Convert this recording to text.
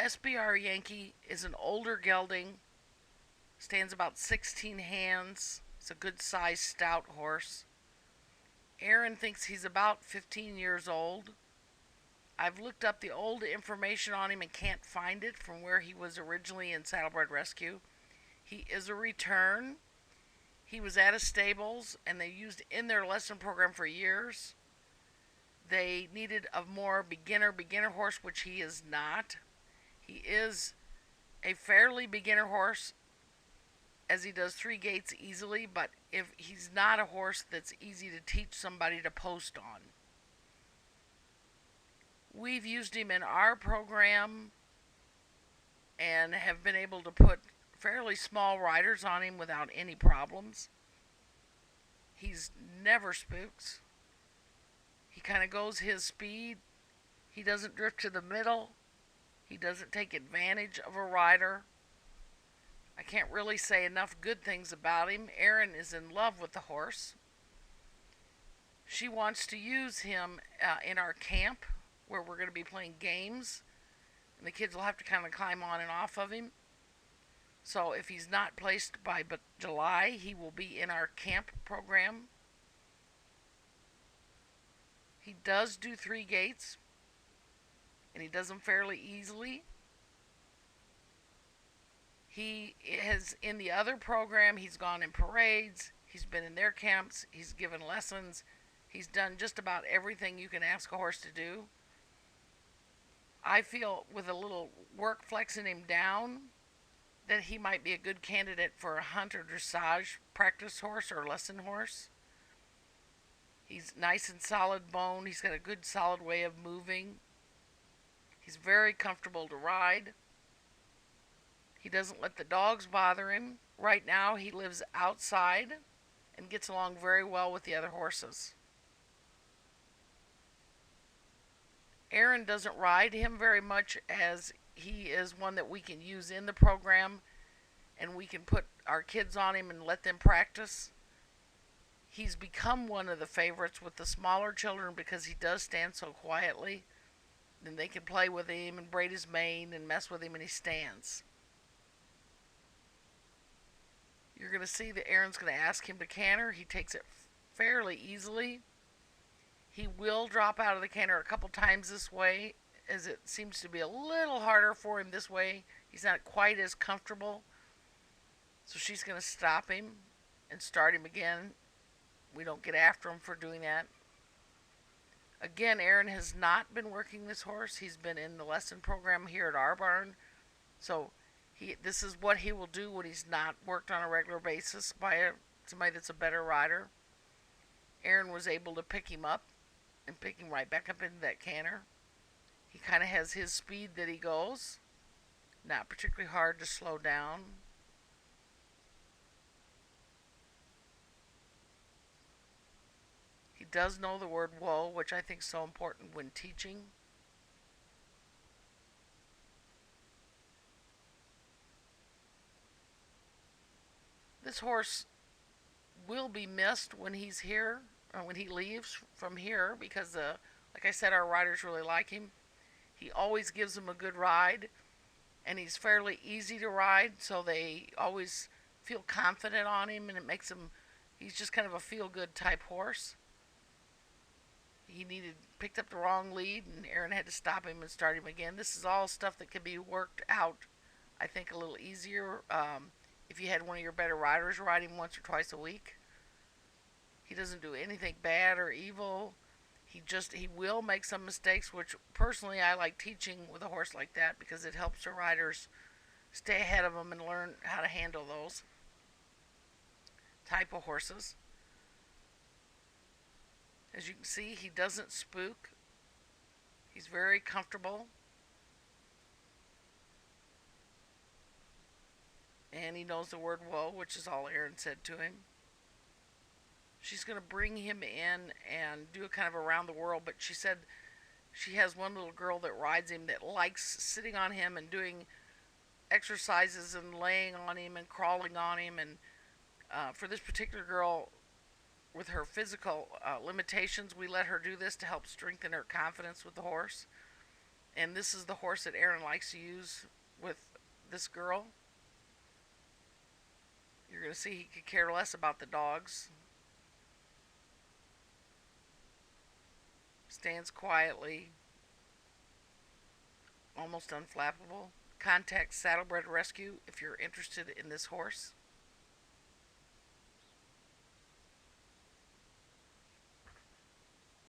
SBR Yankee is an older gelding, stands about 16 hands. It's a good sized stout horse. Aaron thinks he's about 15 years old. I've looked up the old information on him and can't find it from where he was originally in Saddlebred Rescue. He is a return. He was at a stables and they used in their lesson program for years. They needed a more beginner horse, which he is not. He is a fairly beginner horse as he does 3 gaits easily, but if he's not a horse that's easy to teach somebody to post on. We've used him in our program and have been able to put fairly small riders on him without any problems. He's never spooks. He kind of goes his speed. He doesn't drift to the middle. He doesn't take advantage of a rider. I can't really say enough good things about him. Erin is in love with the horse. She wants to use him in our camp where we're going to be playing games. And the kids will have to kind of climb on and off of him. So if he's not placed by July, he will be in our camp program. He does do 3 gaits, and he does them fairly easily. He has, in the other program, he's gone in parades, he's been in their camps, he's given lessons, he's done just about everything you can ask a horse to do. I feel with a little work flexing him down that he might be a good candidate for a hunt or dressage practice horse or lesson horse. He's nice and solid bone. He's got a good solid way of moving. He's very comfortable to ride. He doesn't let the dogs bother him. Right now he lives outside and gets along very well with the other horses. Aaron doesn't ride him very much as he is one that we can use in the program and we can put our kids on him and let them practice. He's become one of the favorites with the smaller children because he does stand so quietly. Then they can play with him and braid his mane and mess with him and he stands. You're going to see that Aaron's going to ask him to canter. He takes it fairly easily. He will drop out of the canter a couple times this way, as it seems to be a little harder for him this way. He's not quite as comfortable. So she's going to stop him and start him again. We don't get after him for doing that. Again, Aaron has not been working this horse. He's been in the lesson program here at our barn. So this is what he will do when he's not worked on a regular basis by somebody that's a better rider. Aaron was able to pick him up and pick him right back up into that canter. He kind of has his speed that he goes. Not particularly hard to slow down. He does know the word whoa, which I think is so important when teaching. This horse will be missed when he's here, or when he leaves from here, because like I said, our riders really like him. He always gives them a good ride, and he's fairly easy to ride, so they always feel confident on him, and it makes him, he's just kind of a feel-good type horse. He picked up the wrong lead, and Aaron had to stop him and start him again. This is all stuff that can be worked out, I think, a little easier if you had one of your better riders ride him once or twice a week. He doesn't do anything bad or evil. He will make some mistakes, which personally I like teaching with a horse like that because it helps the riders stay ahead of them and learn how to handle those type of horses. As you can see, he doesn't spook. He's very comfortable. And he knows the word whoa, which is all Aaron said to him. She's going to bring him in and do a kind of around the world, but she said she has one little girl that rides him that likes sitting on him and doing exercises and laying on him and crawling on him. And for this particular girl, with her physical limitations, we let her do this to help strengthen her confidence with the horse. And this is the horse that Aaron likes to use with this girl. You're going to see he could care less about the dogs. Stands quietly, almost unflappable. Contact Saddlebred Rescue if you're interested in this horse.